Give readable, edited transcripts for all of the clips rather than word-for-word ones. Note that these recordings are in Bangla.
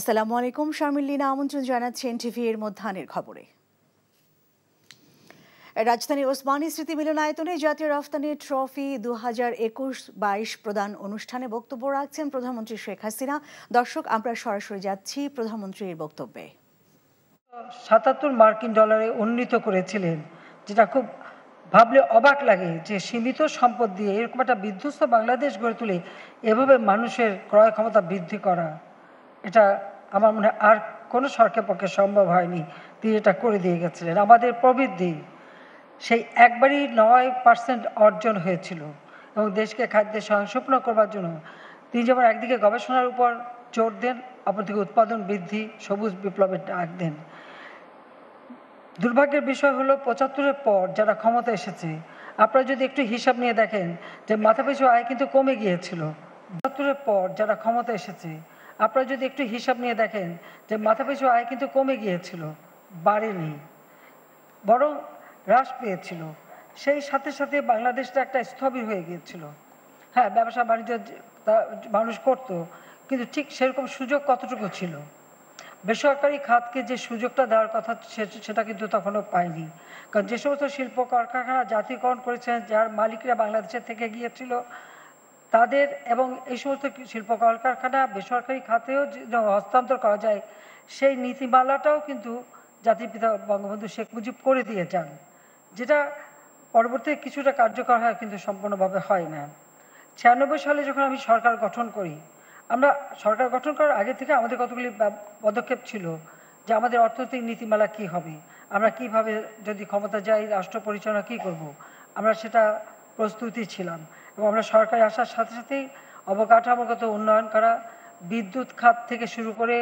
আসসালামু আলাইকুম, শারমিন লীনা আমন্ত্রণ জানাচ্ছি এনটিভি এর মধ্যাহ্নের খবরে। রাজধানীর ওসমানী স্মৃতি মিলনায়তনে জাতীয় রফতানি ট্রফি 2021-22 প্রদান অনুষ্ঠানে বক্তব্য রাখছেন প্রধানমন্ত্রী শেখ হাসিনা। দর্শক, আমরা সরাসরি যাচ্ছি প্রধানমন্ত্রীর বক্তব্যে। 77 মার্কিন ডলারে উন্নীত করেছিলেন, যেটা খুব ভাবলে অবাক লাগে যে সীমিত সম্পদ দিয়ে এরকম একটা বিধ্বস্ত বাংলাদেশ গড়ে তুলে এভাবে মানুষের ক্রয় ক্ষমতা বৃদ্ধি করা, এটা আমার মনে হয় আর কোনো সরকারের পক্ষে সম্ভব হয়নি। তিনি এটা করে দিয়ে গেছিলেন। আমাদের প্রবৃদ্ধি সেই একবারই 9% অর্জন হয়েছিল এবং দেশকে খাদ্যে স্বয়ংসম্পূর্ণ করবার জন্য তিনি যেমন একদিকে গবেষণার উপর জোর দেন, অপরদিকে উৎপাদন বৃদ্ধি, সবুজ বিপ্লবের ডাক দেন। দুর্ভাগ্যের বিষয় হলো 75-এর পর যারা ক্ষমতা এসেছে, আপনারা যদি একটু হিসাব নিয়ে দেখেন যে মাথাপিছু আয় কিন্তু কমে গিয়েছিল। 75-এর পর যারা ক্ষমতা এসেছে, আপনারা যদি একটু হিসাব নিয়ে দেখেন যে মাথাপিছু আয় কিন্তু কমে গিয়েছিল, বাড়েনি, বরং হ্রাস পেয়েছিল। সেই সাথে সাথে বাংলাদেশটা একটা স্থবির হয়ে গিয়েছিল। হ্যাঁ, ব্যবসা বাণিজ্য মানুষ করতো, কিন্তু ঠিক সেরকম সুযোগ কতটুকু ছিল? বেসরকারি খাতকে যে সুযোগটা দেওয়ার কথা সেটা কিন্তু তখনও পায়নি। কারণ যে সমস্ত শিল্প কলকারখানা জাতীয়করণ করেছেন, যার মালিকরা বাংলাদেশের থেকে গিয়েছিল, তাদের এবং এই সমস্ত শিল্প কলকারখানা বেসরকারি খাতেও হস্তান্তর করা যায়, সেই নীতিমালাটাও কিন্তু জাতির পিতা বঙ্গবন্ধু শেখ মুজিব করে দিয়ে যান, যেটা পরবর্তীতে কিছুটা কার্যকর হয় কিন্তু সম্পূর্ণভাবে হয় না। 96 সালে যখন আমি সরকার গঠন করি, আমরা সরকার গঠন করার আগে থেকে আমাদের কতগুলি পদক্ষেপ ছিল যে আমাদের অর্থনৈতিক নীতিমালা কি হবে, আমরা কিভাবে যদি ক্ষমতা যাই রাষ্ট্র পরিচালনা কি করব, আমরা সেটা প্রস্তুতি ছিলাম। এবং আমরা সরকারে আসার সাথে সাথেই অবকাঠামোগত উন্নয়ন করা, বিদ্যুৎ খাত থেকে শুরু করে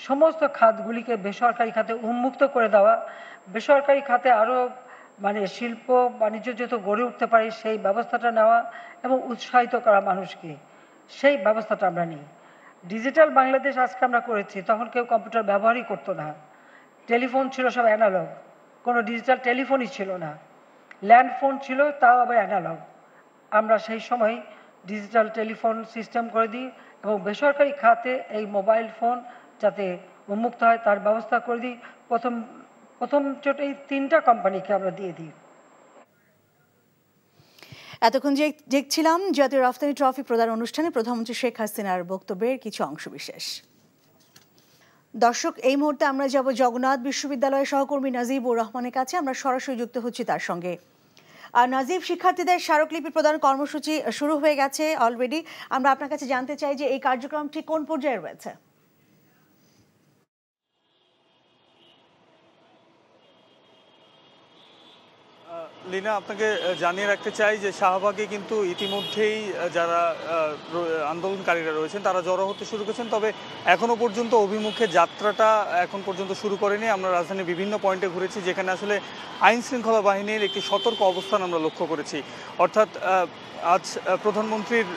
সমস্ত খাতগুলিকে বেসরকারি খাতে উন্মুক্ত করে দেওয়া, বেসরকারি খাতে আরও শিল্প বাণিজ্য যত গড়ে উঠতে পারে সেই ব্যবস্থাটা নেওয়া এবং উৎসাহিত করা মানুষকে, সেই ব্যবস্থাটা আমরা নিই। ডিজিটাল বাংলাদেশ আজকে আমরা করেছি, তখন কেউ কম্পিউটার ব্যবহারই করতো না। টেলিফোন ছিল সব অ্যানালগ, কোনো ডিজিটাল টেলিফোনই ছিল না। ল্যান্ডফোন ছিল, তাও আবার অ্যানালগ। আমরা সেই সময় ডিজিটাল টেলিফোন সিস্টেম করে দিই এবং বেসরকারি খাতে এই মোবাইল ফোন যাতে উন্মুক্ত হয় তার ব্যবস্থা করে দিই। প্রথম চোটে এই 3টা কোম্পানিকে আমরা দিয়ে দিই। এতক্ষণ দেখছিলাম জাতীয় রফতানি ট্রফি প্রদান অনুষ্ঠানে প্রধানমন্ত্রী শেখ হাসিনার বক্তব্যের কিছু অংশবিশেষ। দর্শক, এই মুহূর্তে আমরা যাব জগন্নাথ বিশ্ববিদ্যালয়ের সহকর্মী নাজিবুর রহমানের কাছে। আমরা সরাসরি যুক্ত হচ্ছি তার সঙ্গে। আর নাজিব, শিক্ষার্থীদের স্মারকলিপি প্রদান কর্মসূচি শুরু হয়ে গেছে অলরেডি। আমরা আপনার কাছে জানতে চাই যে এই কার্যক্রমটি কোন পর্যায়ে রয়েছে? লীনা, আপনাকে জানিয়ে রাখতে চাই যে শাহবাগে কিন্তু ইতিমধ্যেই যারা আন্দোলনকারীরা রয়েছেন তারা জড়ো হতে শুরু করেছেন, তবে এখনো পর্যন্ত অভিমুখে যাত্রাটা এখন পর্যন্ত শুরু করেনি। আমরা রাজধানীর বিভিন্ন পয়েন্টে ঘুরেছি যেখানে আসলে আইন শৃঙ্খলা বাহিনীর একটি সতর্ক অবস্থান আমরা লক্ষ্য করেছি। অর্থাৎ আজ প্রধানমন্ত্রীর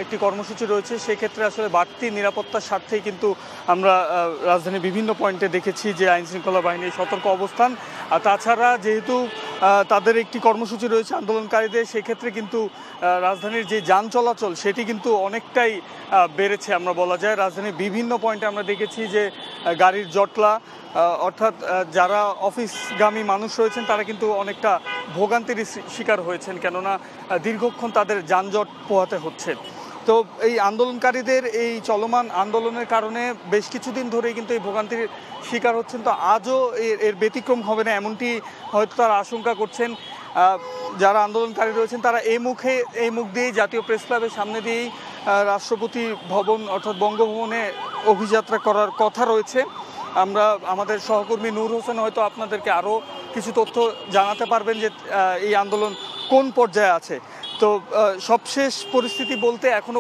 একটি কর্মসূচি রয়েছে, সেক্ষেত্রে আসলে বাড়তি নিরাপত্তার স্বার্থেই কিন্তু আমরা রাজধানীর বিভিন্ন পয়েন্টে দেখেছি যে আইন শৃঙ্খলা বাহিনীর সতর্ক অবস্থান। আর তাছাড়া যেহেতু তাদের একটি কর্মসূচি রয়েছে আন্দোলনকারীদের, সেক্ষেত্রে কিন্তু রাজধানীর যে যান চলাচল সেটি কিন্তু অনেকটাই বেড়েছে আমরা বলা যায়। রাজধানীর বিভিন্ন পয়েন্টে আমরা দেখেছি যে গাড়ির জটলা, অর্থাৎ যারা অফিসগামী মানুষ রয়েছেন তারা কিন্তু অনেকটা ভোগান্তির শিকার হয়েছেন, কেননা দীর্ঘক্ষণ তাদের যানজট পোহাতে হচ্ছে। তো এই আন্দোলনকারীদের এই চলমান আন্দোলনের কারণে বেশ কিছুদিন ধরেই কিন্তু এই ভোগান্তির শিকার হচ্ছেন। তো আজও এর ব্যতিক্রম হবে না এমনটি হয়তো তারা আশঙ্কা করছেন। যারা আন্দোলনকারী রয়েছেন তারা এই মুখ দিয়েই জাতীয় প্রেস ক্লাবের সামনে দিয়েই রাষ্ট্রপতি ভবন অর্থাৎ বঙ্গভবনে অভিযাত্রা করার কথা রয়েছে। আমরা আমাদের সহকর্মী নূর হোসেন হয়তো আপনাদেরকে আরও কিছু তথ্য জানাতে পারবেন যে এই আন্দোলন কোন পর্যায়ে আছে। তো সবশেষ পরিস্থিতি বলতে এখনো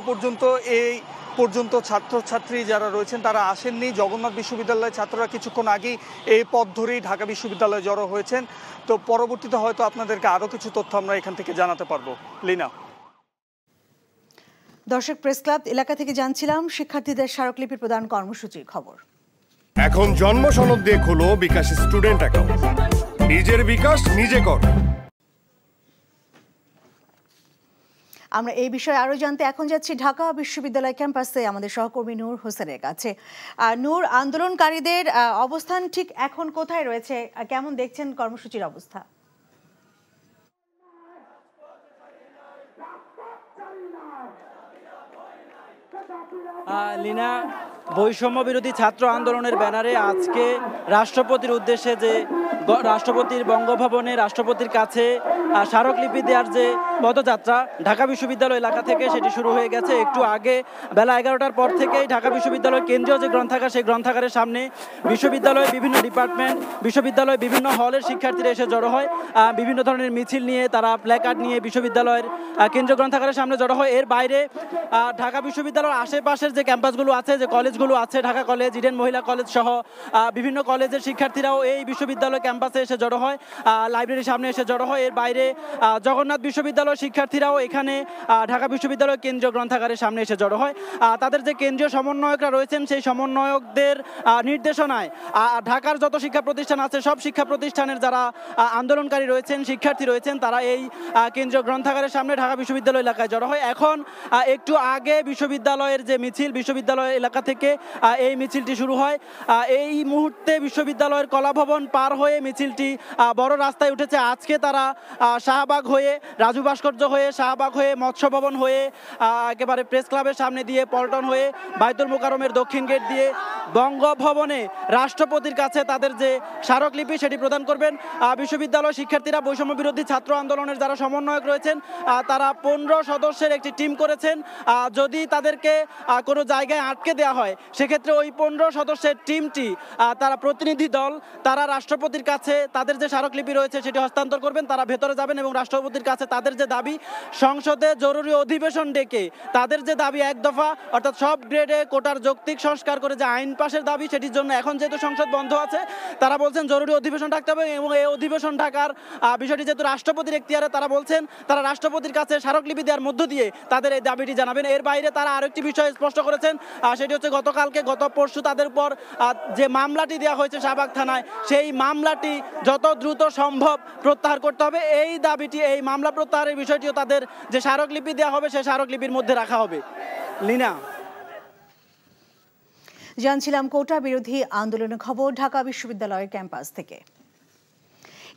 পর্যন্ত ছাত্রছাত্রী যারা রয়েছেন তারা আসেননি। জগন্নাথ বিশ্ববিদ্যালয়ের ছাত্ররা কিছুক্ষণ আগেই এই পথ ধরেই ঢাকা বিশ্ববিদ্যালয়ে জড়ো হয়েছেন। তো পরবর্তীতে হয়তো আপনাদেরকে আরও কিছু তথ্য আমরা এখান থেকে জানাতে পারবো। লীনা। দর্শক, প্রেস ক্লাব এলাকা থেকে জানছিলাম শিক্ষার্থীদের স্মারকলিপি প্রদান কর্মসূচির খবর। এখন জন্ম সনদ দিয়ে খোলো বিকাশ স্টুডেন্ট অ্যাকাউন্ট। নিজের বিকাশ নিজে কর। আমরা এই বিষয়ে আরো জানতে এখন যাচ্ছি ঢাকা বিশ্ববিদ্যালয় ক্যাম্পাসে আমাদের সহকর্মী নূর হোসেনের কাছে। নূর, আন্দোলনকারীদের অবস্থান ঠিক এখন কোথায় রয়েছে, কেমন দেখছেন কর্মসূচির অবস্থা? লীনা, বৈষম্য বিরোধী ছাত্র আন্দোলনের ব্যানারে আজকে রাষ্ট্রপতির উদ্দেশ্যে যে রাষ্ট্রপতির বঙ্গভবনে রাষ্ট্রপতির কাছে স্মারকলিপি দেওয়ার যে পদযাত্রা ঢাকা বিশ্ববিদ্যালয় এলাকা থেকে সেটি শুরু হয়ে গেছে। একটু আগে বেলা 11টার পর থেকেই ঢাকা বিশ্ববিদ্যালয়ের কেন্দ্রীয় যে গ্রন্থাগার সেই গ্রন্থাগারের সামনে বিশ্ববিদ্যালয়ের বিভিন্ন ডিপার্টমেন্ট, বিশ্ববিদ্যালয়ের বিভিন্ন হলের শিক্ষার্থীরা এসে জড়ো হয়। বিভিন্ন ধরনের মিছিল নিয়ে, তারা প্ল্যাকার্ড নিয়ে বিশ্ববিদ্যালয়ের কেন্দ্রীয় গ্রন্থাগারের সামনে জড়ো হয়। এর বাইরে ঢাকা বিশ্ববিদ্যালয়ের আশেপাশের যে ক্যাম্পাসগুলো আছে, যে কলেজগুলো আছে, ঢাকা কলেজ, ইডেন মহিলা কলেজ সহ বিভিন্ন কলেজের শিক্ষার্থীরাও এই বিশ্ববিদ্যালয় ক্যাম্পাসে এসে জড়ো হয়, লাইব্রেরির সামনে এসে জড়ো হয়। এর বাইরে জগন্নাথ বিশ্ববিদ্যালয়ের শিক্ষার্থীরাও এখানে ঢাকা বিশ্ববিদ্যালয় কেন্দ্রীয় গ্রন্থাগারের সামনে এসে জড়ো হয়। তাদের যে কেন্দ্রীয় সমন্বয়করা রয়েছেন সেই সমন্বয়কদের নির্দেশনায় ঢাকার যত শিক্ষা প্রতিষ্ঠান আছে সব শিক্ষা প্রতিষ্ঠানের যারা আন্দোলনকারী রয়েছেন, শিক্ষার্থী রয়েছেন, তারা এই কেন্দ্রীয় গ্রন্থাগারের সামনে ঢাকা বিশ্ববিদ্যালয় এলাকায় জড়ো হয়। এখন একটু আগে বিশ্ববিদ্যালয়ের যে মিছিল, বিশ্ববিদ্যালয় এলাকা থেকে এই মিছিলটি শুরু হয়। এই মুহূর্তে বিশ্ববিদ্যালয়ের কলাভবন পার হয়ে মিছিলটি বড় রাস্তায় উঠেছে। আজকে তারা শাহবাগ হয়ে, রাজু ভাস্কর্য হয়ে, শাহবাগ হয়ে, মৎস্য ভবন হয়ে, একেবারে প্রেস ক্লাবের সামনে দিয়ে, পল্টন হয়ে, বাইতুল মোকাররমের দক্ষিণ গেট দিয়ে বঙ্গভবনে রাষ্ট্রপতির কাছে তাদের যে স্মারকলিপি সেটি প্রদান করবেন। বিশ্ববিদ্যালয় শিক্ষার্থীরা বৈষম্য বিরোধী ছাত্র আন্দোলনের যারা সমন্বয়ক রয়েছেন তারা 15 সদস্যের একটি টিম করেছেন। যদি তাদেরকে কোনো জায়গায় আটকে দেওয়া হয় সেক্ষেত্রে ওই 15 সদস্যের টিমটি, তারা প্রতিনিধি দল, তারা রাষ্ট্রপতির কাছে তাদের যে স্মারকলিপি রয়েছে সেটি হস্তান্তর করবেন। তারা ভেতরে যাবেন এবং রাষ্ট্রপতির কাছে তাদের যে দাবি, সংসদে জরুরি অধিবেশন ডেকে তাদের যে দাবি এক দফা, অর্থাৎ সব গ্রেডে কোটার যৌক্তিক সংস্কার করে যে আইন পাশের দাবি, সেটির জন্য এখন যেহেতু সংসদ বন্ধ আছে তারা বলছেন জরুরি অধিবেশন ডাকতে হবে এবং এই অধিবেশন ডাকার বিষয়টি যেহেতু রাষ্ট্রপতির এখতিয়ারে, তারা বলছেন তারা রাষ্ট্রপতির কাছে স্মারকলিপি দেওয়ার মধ্য দিয়ে তাদের এই দাবিটি জানাবেন। এর বাইরে তারা আরেকটি বিষয় স্পষ্ট করেছেন, সেটি হচ্ছে গত পরশু তাদের উপর যে মামলাটি দেওয়া হয়েছে শাহবাগ থানায়, সেই মামলাটি যত দ্রুত সম্ভব প্রত্যাহার করতে হবে। এই দাবিটি, এই মামলা প্রত্যাহারের বিষয়টিও তাদের যে স্মারকলিপি দেওয়া হবে সেই স্মারকলিপির মধ্যে রাখা হবে। লীনা, জানছিলাম কোটা বিরোধী আন্দোলনের খবর ঢাকা বিশ্ববিদ্যালয়ের ক্যাম্পাস থেকে।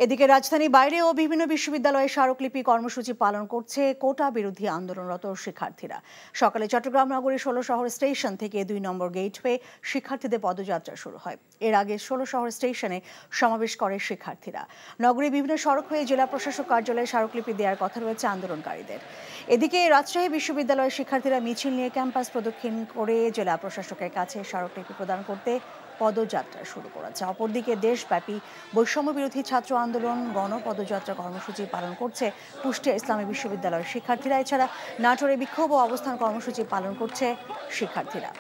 এদিকে রাজধানীর বাইরেও বিভিন্ন বিশ্ববিদ্যালয়ে স্মারকলিপি কর্মসূচি পালন করছে কোটা বিরোধী আন্দোলনরত শিক্ষার্থীরা। সকালে চট্টগ্রাম নগরীর 16 শহর স্টেশন থেকে 2 নম্বর গেট হয়ে শিক্ষার্থীদের পদযাত্রা শুরু হয়। এর আগে 16 শহর স্টেশনে সমাবেশ করে শিক্ষার্থীরা। নগরীর বিভিন্ন সড়ক হয়ে জেলা প্রশাসক কার্যালয়ে স্মারকলিপি দেওয়ার কথা রয়েছে আন্দোলনকারীদের। এদিকে রাজশাহী বিশ্ববিদ্যালয়ের শিক্ষার্থীরা মিছিল নিয়ে ক্যাম্পাস প্রদক্ষিণ করে জেলা প্রশাসকের কাছে স্মারকলিপি প্রদান করতে পদযাত্রা শুরু করেছে। অপরদিকে দেশব্যাপী বৈষম্য বিরোধী ছাত্র আন্দোলন গণপদযাত্রা কর্মসূচি পালন করছে কুষ্টিয়া ইসলামী বিশ্ববিদ্যালয়ের শিক্ষার্থীরা। এছাড়া নাটোরে বিক্ষোভ ও অবস্থান কর্মসূচি পালন করছে শিক্ষার্থীরা।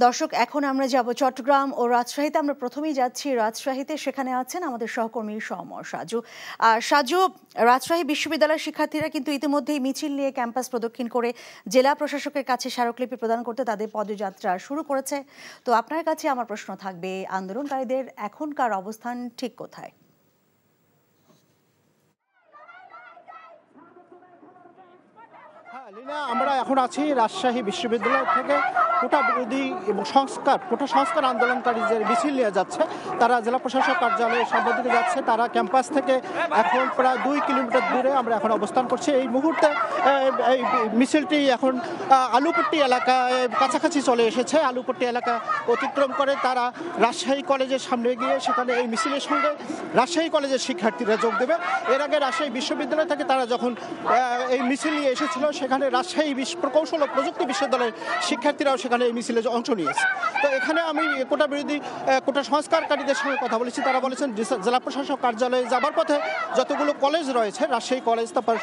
দর্শক, এখন আমরা যাব চট্টগ্রাম ও রাজশাহীতে। আমরা প্রথমেই যাচ্ছি রাজশাহীতে, সেখানে আছেন আমাদের সহকর্মী সমর সাজু। সাজু, রাজশাহী বিশ্ববিদ্যালয়ের শিক্ষার্থীরা কিন্তু ইতিমধ্যেই মিছিল নিয়ে ক্যাম্পাস প্রদক্ষিণ করে জেলা প্রশাসকের কাছে স্মারকলিপি প্রদান করতে তাদের পদযাত্রা শুরু করেছে। তো আপনার কাছে আমার প্রশ্ন থাকবে, আন্দোলনকারীদের এখনকার অবস্থান ঠিক কোথায়? লীনা, আমরা এখন আছি রাজশাহী বিশ্ববিদ্যালয় থেকে কোটা বিরোধী এবং কোটা সংস্কার আন্দোলনকারী যে মিছিল নিয়ে যাচ্ছে তারা জেলা প্রশাসক কার্যালয়ের সামনের দিকে যাচ্ছে। তারা ক্যাম্পাস থেকে এখন প্রায় 2 কিলোমিটার দূরে আমরা এখন অবস্থান করছি। এই মুহূর্তে এই মিছিলটি এখন আলুপট্টি এলাকায় কাছাকাছি চলে এসেছে। আলুপট্টি এলাকা অতিক্রম করে তারা রাজশাহী কলেজের সামনে গিয়ে সেখানে এই মিছিলের সঙ্গে রাজশাহী কলেজের শিক্ষার্থীরা যোগ দেবে। এর আগে রাজশাহী বিশ্ববিদ্যালয় থেকে তারা যখন এই মিছিল নিয়ে এসেছিল সেখানে রাজশাহী প্রকৌশল ও প্রযুক্তি বিশ্ববিদ্যালয়ের শিক্ষার্থীরাও সেখানে এই মিছিলে অংশ নিয়েছে। তো এখানে আমি কোটা বিরোধী কোটা সংস্কারকারীদের সঙ্গে কথা বলেছি। তারা বলেছেন জেলা প্রশাসক কার্যালয়ে যাবার পথে যতগুলো কলেজ রয়েছে, রাজশাহী কলেজ, তারপর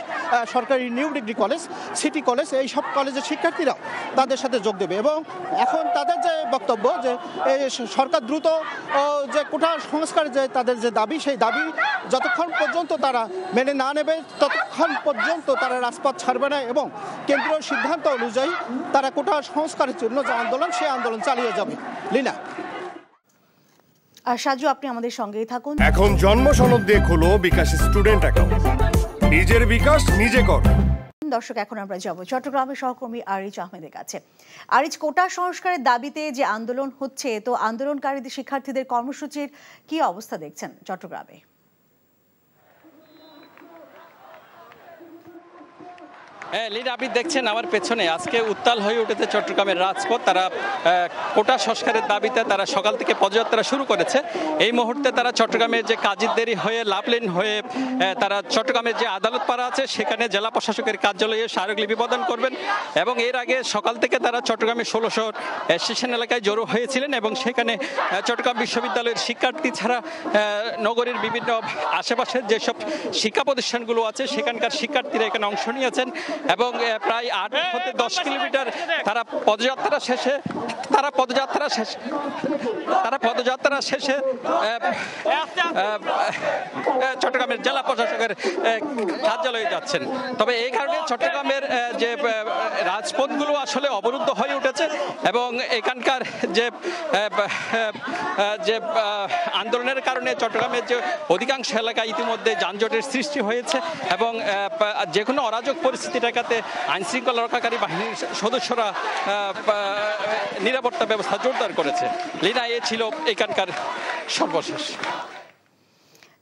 সরকারি new degree college, city college, এই সব কলেজের শিক্ষার্থীরাও তাদের সাথে যোগ দেবে। এবং এখন তাদের যে বক্তব্য যে এই সরকার দ্রুত যে কোটা সংস্কার যে তাদের যে দাবি, সেই দাবি যতক্ষণ পর্যন্ত তারা মেনে না নেবে ততক্ষণ পর্যন্ত তারা রাজপথ ছাড়বে না এবং কেন্দ্রীয় সিদ্ধান্ত অনুযায়ী তারা কোটা সংস্কারের জন্য যে আন্দোলন, সেই আন্দোলন চালিয়ে যাবে। লিনা। আর সাজু, আপনি আমাদের সঙ্গেই থাকুন। এখন জন্ম সনদ দিয়ে খোলো বিকাশ স্টুডেন্ট অ্যাকাউন্ট। নিজের বিকাশ নিজে কর। দর্শক, এখন আমরা যাব চট্টগ্রামের সহকর্মী আরিজ আহমেদের কাছে। আরিজ, কোটা সংস্কারের দাবিতে যে আন্দোলন হচ্ছে, তো আন্দোলনকারীদের শিক্ষার্থীদের কর্মসূচির কি অবস্থা দেখছেন চট্টগ্রামে? লিডা, আপনি দেখছেন আমার পেছনে আজকে উত্তাল হয়ে উঠেছে চট্টগ্রামের রাজপথ। তারা কোটা সংস্কারের দাবিতে তারা সকাল থেকে পদযাত্রা শুরু করেছে। এই মুহূর্তে তারা চট্টগ্রামের যে কাজিরদেরি হয়ে লাভলেন হয়ে তারা চট্টগ্রামের যে আদালত পাড়া আছে সেখানে জেলা প্রশাসকের কার্যালয়ে স্মারকলিপি প্রদান করবেন। এবং এর আগে সকাল থেকে তারা চট্টগ্রামের 16 স্টেশন এলাকায় জড়ো হয়েছিলেন এবং সেখানে চট্টগ্রাম বিশ্ববিদ্যালয়ের শিক্ষার্থী ছাড়া নগরীর বিভিন্ন আশেপাশের যেসব শিক্ষা প্রতিষ্ঠানগুলো আছে সেখানকার শিক্ষার্থীরা এখানে অংশ নিয়েছেন এবং প্রায় 8 থেকে 10 কিলোমিটার তারা পদযাত্রা শেষে চট্টগ্রামের জেলা প্রশাসকের কার্যালয়ে যাচ্ছেন। তবে এই কারণে চট্টগ্রামের যে রাজপথগুলো আসলে অবরুদ্ধ হয়ে উঠেছে এবং এখানকার যে আন্দোলনের কারণে চট্টগ্রামের যে অধিকাংশ এলাকায় ইতিমধ্যে যানজটের সৃষ্টি হয়েছে এবং যে কোনো অরাজক পরিস্থিতি ঠেকাতে আইনশৃঙ্খলা রক্ষাকারী বাহিনীর সদস্যরা নিরাপত্তা ব্যবস্থা জোরদার করেছে। লিনা, এ ছিল এখানকার সর্বশেষ।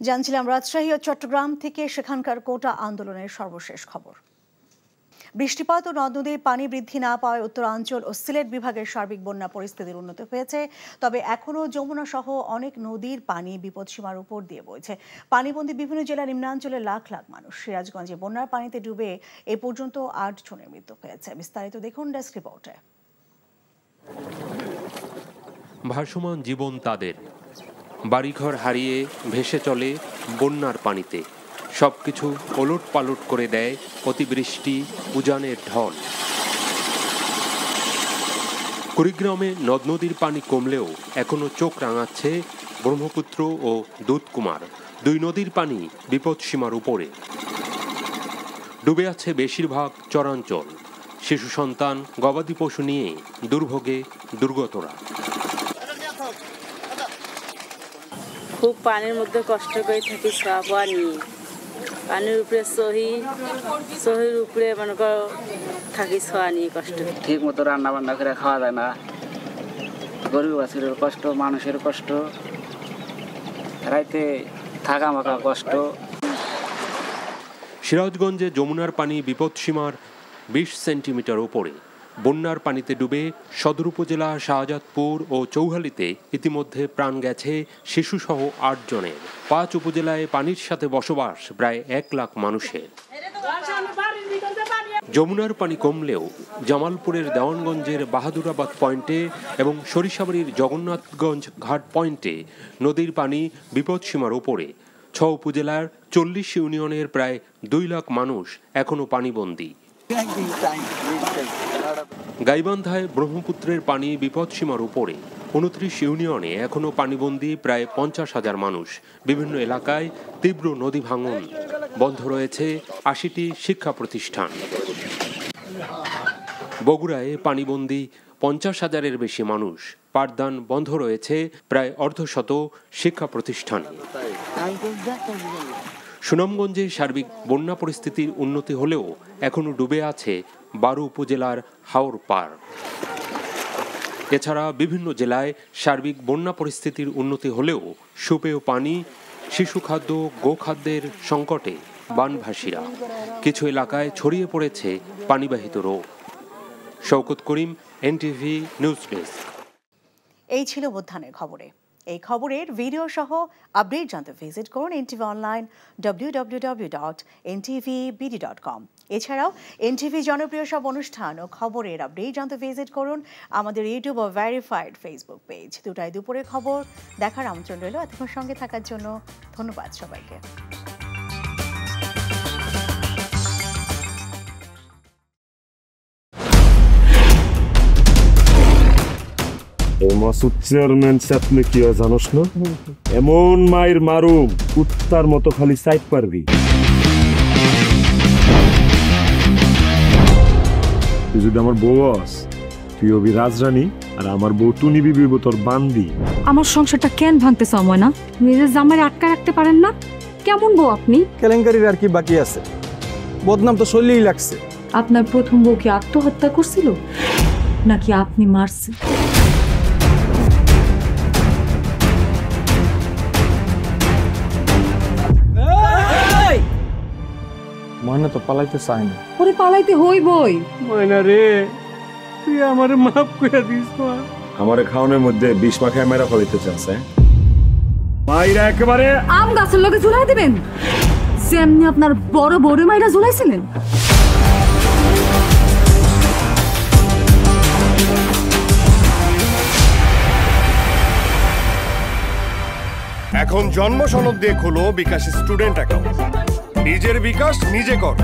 জানছিলাম রাজশাহী ও চট্টগ্রাম থেকে সেখানকার কোটা আন্দোলনের সর্বশেষ খবর। বৃষ্টিপাত ও নদ নদীর পানি বৃদ্ধি না পাওয়ায় উত্তরাঞ্চল ও সিলেট বিভাগের সার্বিক বন্যা পরিস্থিতির উন্নতি হয়েছে। তবে এখনও যমুনা সহ অনেক নদীর পানি বিপদসীমার উপর দিয়ে বইছে। পানিবন্দী বিভিন্ন জেলার নিম্নাঞ্চলের লাখ লাখ মানুষ। সিরাজগঞ্জে বন্যার পানিতে ডুবে এ পর্যন্ত 8 জনের মৃত্যু হয়েছে। বিস্তারিত দেখুন ডেস্ক রিপোর্টে। ভাসমান জীবন তাদের, বাড়িঘর হারিয়ে ভেসে চলে বন্যার পানিতে। সবকিছু ওলট পালট করে দেয় অতিবৃষ্টি, উজানের ঢল। কুড়িগ্রামে নদ নদীর পানি কমলেও এখনো চোখ রাঙাচ্ছে ব্রহ্মপুত্র ও দুধকুমার। 2 নদীর পানি বিপদসীমার উপরে। ডুবে আছে বেশিরভাগ চরাঞ্চল। শিশু সন্তান, গবাদি পশু নিয়ে দুর্ভোগে দুর্গতরা। খুব পানির মধ্যে কষ্ট করে থাকি, খাওয়া নিয়ে পানির উপরে সহির উপরে মনে করো থাকি, ছোঁয়া নিয়ে কষ্ট। ঠিক মতো রান্না বান্না করে খাওয়া যায় না। গরিব বাসীর কষ্ট, মানুষের কষ্ট, রাইতে থাকা মাকা কষ্ট। সিরাজগঞ্জে যমুনার পানি বিপদসীমার 20 সেন্টিমিটার উপরে। বন্যার পানিতে ডুবে সদর উপজেলা শাহজাদপুর ও চৌহালিতে ইতিমধ্যে প্রাণ গেছে শিশুসহ 8 জনের। 5 উপজেলায় পানির সাথে বসবাস প্রায় 1 লাখ মানুষের। যমুনার পানি কমলেও জামালপুরের দেওয়ানগঞ্জের বাহাদুরাবাদ পয়েন্টে এবং সরিষাবাড়ির জগন্নাথগঞ্জ ঘাট পয়েন্টে নদীর পানি বিপদসীমার উপরে। 6 উপজেলার 40 ইউনিয়নের প্রায় 2 লাখ মানুষ এখনো পানিবন্দী। গাইবান্ধায় ব্রহ্মপুত্রের পানি বিপদসীমার উপরে। 29 ইউনিয়নে এখনো পানিবন্দী প্রায় 50,000 মানুষ। বিভিন্ন এলাকায় তীব্র নদী ভাঙন। বন্ধ রয়েছে 80টি শিক্ষা প্রতিষ্ঠান। বগুড়ায় পানিবন্দী 50,000-এর বেশি মানুষ। পাঠদান বন্ধ রয়েছে প্রায় 1/2 শিক্ষা প্রতিষ্ঠান। সুনামগঞ্জে সার্বিক বন্যা পরিস্থিতির উন্নতি হলেও এখনও ডুবে আছে 12 উপজেলার হাওর পার। এছাড়া বিভিন্ন জেলায় সার্বিক বন্যা পরিস্থিতির উন্নতি হলেও সুপেয় পানি, শিশু খাদ্য, গোখাদ্যের সংকটে বানভাসীরা। কিছু এলাকায় ছড়িয়ে পড়েছে পানিবাহিত রোগ। শওকত করিম, NTV নিউজ ডেস্ক। এই ছিল মধ্যাহ্নের খবরে। এই খবরের ভিডিও সহ আপডেট জানতে ভিজিট করুন এনটিভি অনলাইন www.ntvbd.com। এছাড়াও এনটিভি জনপ্রিয় সব অনুষ্ঠান ও খবরের আপডেট জানতে ভিজিট করুন আমাদের ইউটিউব ও ভেরিফাইড ফেসবুক পেজ। দুটায় দুপুরের খবর দেখার আমন্ত্রণ রইল। এতক্ষণ সঙ্গে থাকার জন্য ধন্যবাদ সবাইকে। মাসুদ চেয়ারম্যান চাপলে কি হয় জানোস না? এমন মায়ের মারুম কুত্তার মতো খালি সাইড পারবি। তুই যদি আমার বউ আস, তুই হবি রাজরানী আর আমার বউ টুনি বিবি তোর বান্দি। আমার সংসারটা কেন ভাঙতে সময় না? নিজের জামাই আটকা রাখতে পারেন না? কেমন বউ আপনি? কেলেঙ্কারির আর কি বাকি আছে? বদনাম তো শৈলেই লাগছে। আপনার প্রথম বউ কি আত্মহত্যা করছিল নাকি আপনি মারছেন? ময়না তো পালাইতে চায় না। ওরে পালাইতে হইবই। ময়না রে, তুই আমারে মাফ করে দিস। আমারে খাওয়ানোর মধ্যে বিষ মাখায় মেরা ফলাইতে চাচ্ছে। মাইরা একেবারে আম গাছের লগে ঝুলাই দিবেন যেমনি আপনার বড় বড় মাইরা ঝুলাইছিলেন। এখন জন্ম সনদ দিয়ে খোলো বিকাশ স্টুডেন্ট অ্যাকাউন্ট। নিজের বিকাশ নিজে কর।